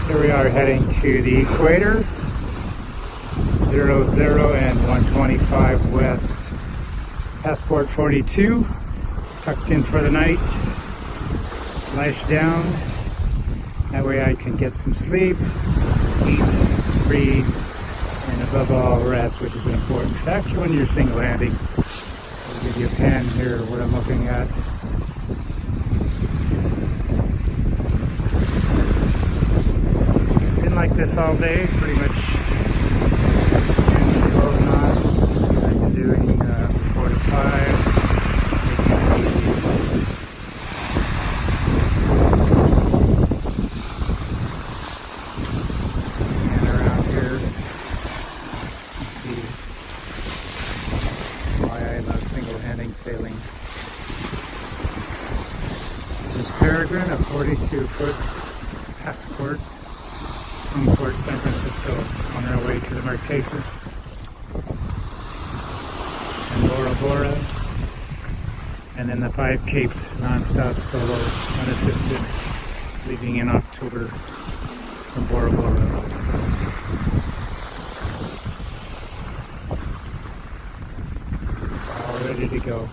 Here we are heading to the equator, 00 and 125 west, passport 42, tucked in for the night, lash down, that way I can get some sleep, eat, breathe, and above all rest, which is an important factor when you're single landing. I'll give you a pan here what I'm looking at. Like this all day, pretty much 10 to 12 knots. I've been doing 4 to 5. Taking it easy. And around here, let's see why I love single-handing sailing. This is Peregrine, a 42-foot passport from Port San Francisco on our way to the Marquesas and Bora Bora, and then the 5 Capes non-stop solo unassisted, leaving in October from Bora Bora. All ready to go.